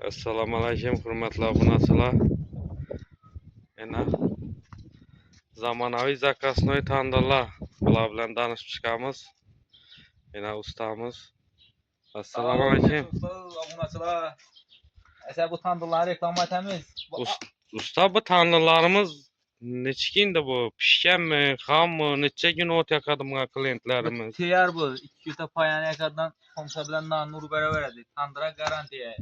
Assalamu alaykum, hurmatli obunachilar. Yana zamonaviy zakasnoy tandirlar. Bular bilan tanishib chiqamiz. Yana ustamiz. Assalomu alaykum. Obunachilar. Esa bu tandırları reklam etamiz. Usta, bu tandirlarimiz necha kunda bu? Pishganmi, xammi, necha kun o't yoqadi bunga klientlarimiz? Tiyar bu. 2 yuta payana kadar komsa bilan nur beraveradi. Tandıra garantiya.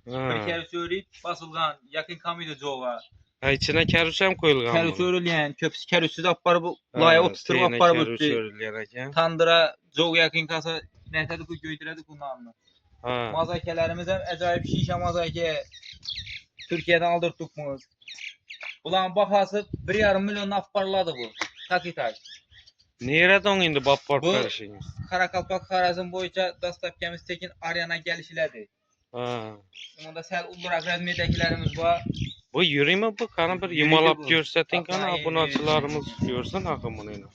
Bir kere söyleyip basılgan yakın kamıydı joğa. Ha, içine kerusam qo'yilgan Kerus buni. örilyen, köpüsü kerüsüz apar bu. Laya oturtırıp apar bu. O'rilgan ekan. Tandıra joğa yakın kasa netedi ku göydiredi ku namını. Ha. Mazakelerimiz hem acayip şişe mazake. Türkiye'den aldırttık mı? Ulan bahası 1,5 milyon aparladı bu. Takitay. Nereden indi bappar Bu karışınız? Karakalpak Karazın boyunca Dastapkemiz Tekin Aryana gelişilədi. Ha. Onda sel Uldurak rəzmiyyətəkilərimiz var. Bu yürüyme bu kanı bir yumalap görsetin kanı abunaçılarımız görsün akımını.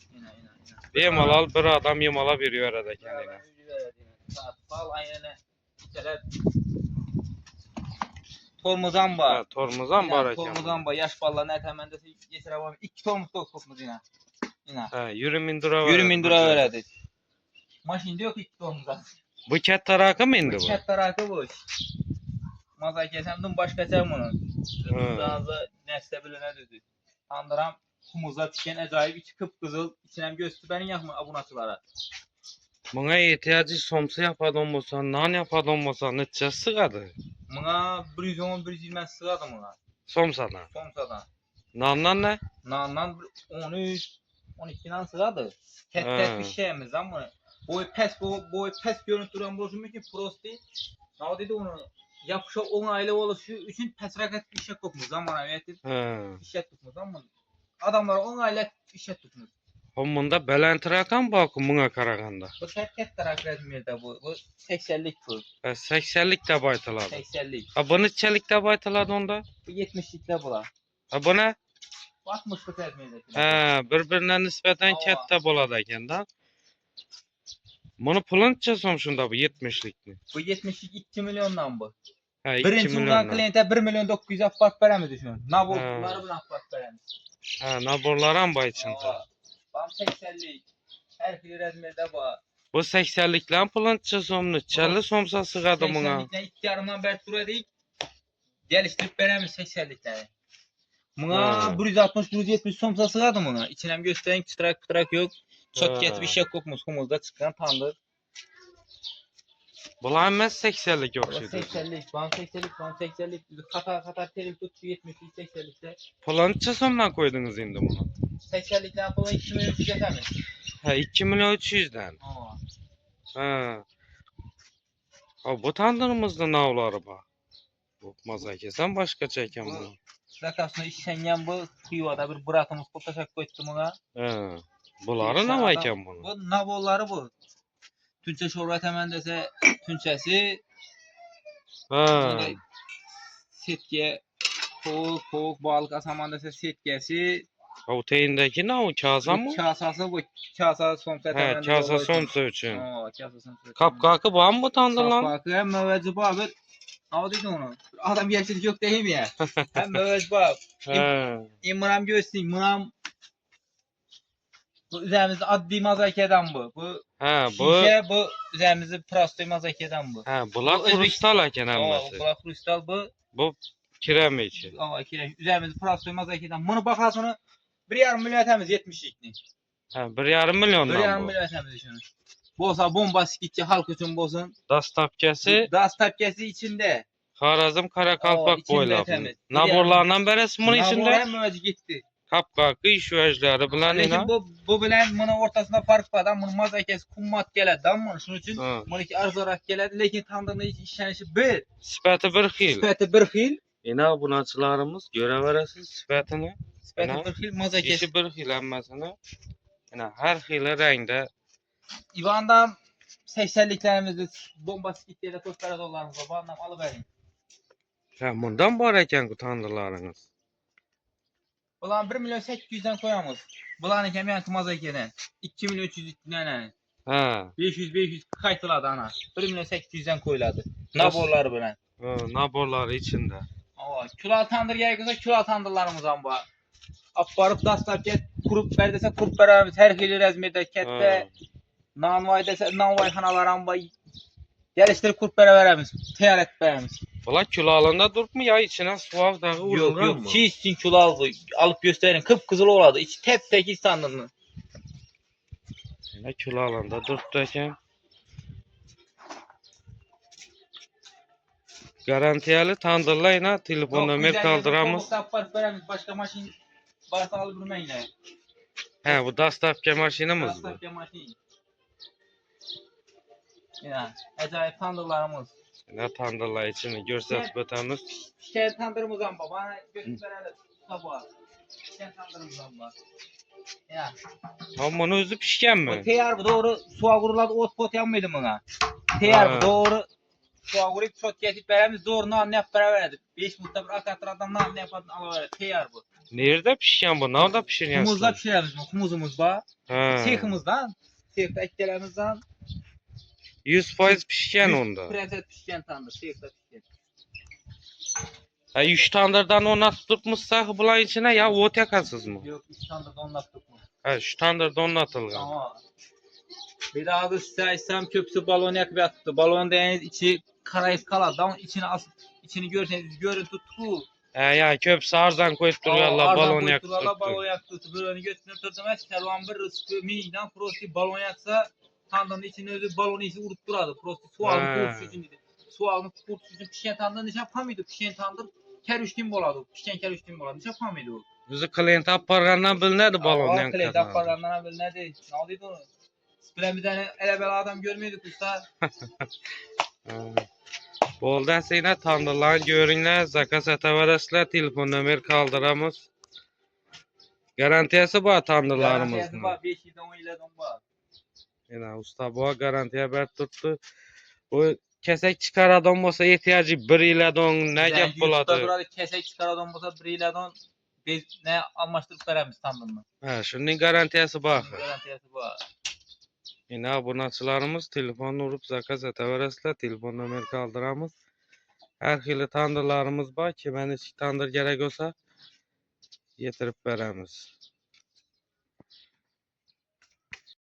Bemalal bir adam yumala veriyor arada kendine. Fal aynı içələr tormuzan var. Ha, tormuzan var ekan. Tormuzan var. Yaş ballarını ətəməndəsi yetirə var. 2 tormuz tormuz yine. Ha, yürümündüra var. Yürümündüra verədi. Maşində yox 2 tormuzan. Bu katta rakı mı indi bu? Katta rakı bu. Mazakesemden başka sen bunun. Daha nesle bilene düzdü. Tandıram kumuzda pişen acayip içi kıpkızıl. İçinem göstübenin yakma abunaçılara. Buna ihtiyacı somsa yapadan olsa, nan yapadan olsa neçe sığadı? Buna 110-120 sığadı buna. Somsana. Somsadan. Nandan ne? Nandan 13-12'den sığadı. Tek bir şeyimiz lan bunu. Boy pes görüntüden bozulmuyor ki prosti. Ne dedi onu? Yapışa 10 aylı oluşu için pesrakat işe kokmuş zaman evet. İşe tutmuş ama adamlar 10 aylık işe tutmuş. Homunda belentrakan bakın buna karaganda. Bu tek taraf resmiyede bu 80'lik bu. 80'lik de baytıladı. 80'lik. Ha bu neçelik de baytıladı onda? Bu 70'likte bula. Ha bu ne? 60'lık resmiyede. Ha, birbirine nispeten katta boladı eken da. Bunu pulun çesom şunda bu 70'likni. Bu 70'lik 2 milyondan bu. Ha, 2 Birinci milyondan. ulan kliente 1 milyon 900 apart veremi düşün. Naborları buna apart veremi. Ha, naborlara mı bayçınca? Bam 80'lik. Her fili resmiyede bu. Bu 80'liklerin pulun çesom neçeli somsa sığadı buna? 80'likten 2 yarımdan beri duradı. Geliştirip veremi 80'likleri. Buna 160-170 somsa sığadı buna. İçinem gösteren çıtrak yok. Çok geç bir şey kokmuş. Humuzda çıkan tandır. Bular mı 80'lik yok şeydi? 80'lik, bana 80'lik. Katar telif tuttu 70'lik 80'likte. Pulun çesomdan koydunuz indi bunu? 80'likten falan 2 milyon 300 yetemez. Ha, 2 milyon 300'den. Ha. Ha, bu tandırımızda ne olar bu? Bu mazakesen başka çeken bunu. Zakasını işlengen bu kıyvada bir bırakımız kotaşak koydu buna. Ha. Bunları ne varken bunu? Bu nabolları bu. Tünçe şorbat hemen dese tünçesi. Ha. Setke, soğuk balık asaman dese setkesi. O teyindeki ne o? Kasa mı? Kasası bu. Kasa somsa hemen. He, kasa somsa için. Kasa somsa. Kapkakı var mı bu tandırlan? Kapkakı hem müveccib abi. Ne dedi onu? Adam gerçek yok değil mi ya? Hem müveccib abi. İmram göstereyim. İmram bu üzerimizde adli mazakeden bu. Bu şişe bu üzerimizde prastoy mazakeden bu. He, bunlar kristal eken hemmesi. Bunlar kristal bu. Bu kirem içi. Kirem. Üzerimizde prastoy mazakeden. Bunu bakasını 1,5 milyon etemiz 70'likni. He, 1,5 milyondan bu. 1,5 milyon etemiz düşünün. Bu olsa bombastikçi halk için bolsun. Dastapkesi içinde. Harazım Karakalpak boylap. Naborlardan beresi bunun içinde. Naborlar müvecci gitti. Kapkakı iş üyecileri bilen ina. Bu bilen bunun ortasında fark var. Bunun mazakesi kummat geledi. Ama şunun için bununki arzorak geledi. Lekin tandırın işlenişi bir. Sifati bir xil. Sifati bir xil. İna bunaçılarımız göre veresiz sifatini. Sifati bir xil mazakesi. İşi bir xil emmesini. İna her xili rengde. İvan'dan 80'liklerimizde bombastikleri $4 dolarımız var. Bu anlam alıverin. Ha, bundan var eken bu tandırlarınız. Bulan 1 milyon 800'den koyamız. Bulan iken yankı mazakeden. 2 milyon 300'den. Ha. 500 kaytıladı ana. 1 milyon 800'den koyuladı. Naborlar bilen. Naborları içinde. Ava, külal tandır gerekirse külal tandırlarımız var. Aparıp dastlap get, kurup ver dese kurup veremiz. Her hili rezmede kette, nanvay dese nanvay hanalar var. Geliştirip kurup veremiz. Teyar et veremiz. Ola külalında durup mu ya içine suav dağı Yok vurulur yok, mu? çiğsin külal alıp gösterin. Kıpkızıl oladı. İçi tep tek iç tandırını. Yine külalında durup derken. Garantiyeli tandırlayla telefon nömer kaldıramız. Aparıp veremiz. Başka maşin varsa alıp durmayın. He bu dastafke maşinimiz bu. Dastapya maşin. Ya, acayip tandırlarımız. Ne tandırla içini görsek ötemiz. Şişe tandırımız var. Bana götür verelim. Sabah. Şişe tandırımız var. Ya. Ama bunu özü pişken O mi? teyar bu doğru suya kuruladı ot pot yanmıydı bana. Teyar Ha. bu doğru suya kurup çot kesip veremiz doğru ne yap veremedi. 5 muhtemel akatlardan ne yapadın alıverir. Teyar bu. Nerede pişken bu? Nerede pişiriyorsun? Humuzda pişiremiz mi? Humuzumuz var. Ha. Seyhimizden. Seyhte eklerimizden. 100% pişken onda. Prezet pişken tandır. Seyhte pişken. Ha 3 tandırdan ona tutmuşsa bulan içine ya ot yakasız mı? Yok 3 tandır donlattık mı? Ha şu tandırda onlatılgan. Ama bir daha da istersem köpsü balon yakıp yattı. Balon deniz içi karayıp kaladı. Ama içini görseniz görün tutku. He ya köp sarzan koyup duruyorlar balon yakıp Balon tuttu. yaktı. Böyle götürüp durdum. Kervan bir rızkı miyden prosti balon yaksa tandırın içine özü balonu isi vurup duradı. Prosti su alın kurtuş için dedi. Su alın kurtuş için pişen tandırın içine yapamıyordu. Pişen tandır kerüştüm boladı. Pişen kerüştüm boladı. Hiç yapamıyordu o. Bizi klient apargandan bilinedi balon Kleyt yankasından. aparlarından bilinedi. Ne oldu onu? Bilemizden ele bela adam görmüyorduk usta. Boldan seyne tandırlan görünler, zakas atavaraslar, telefon nömer kaldıramız. Garantiyası var tandırlarımızın. Garantiyası var. 5 yıldan 10 yıldan var. Yine usta bu garantiye ber tuttu. Bu kesek çıkar adam olsa ihtiyacı bir iledon ne gap buladı. Burada kesek çıkar adam olsa bir iledon biz ne almıştırıp veremiz tandırını. Ha, şunun garantiyası var. Garantiyası var. Yine abunatçılarımız telefon vurup zakas atavaraslar, telefon nömer kaldıramız. Her hili tandırlarımız var ki ben hiç tandır gerek olsa getirip veremiz.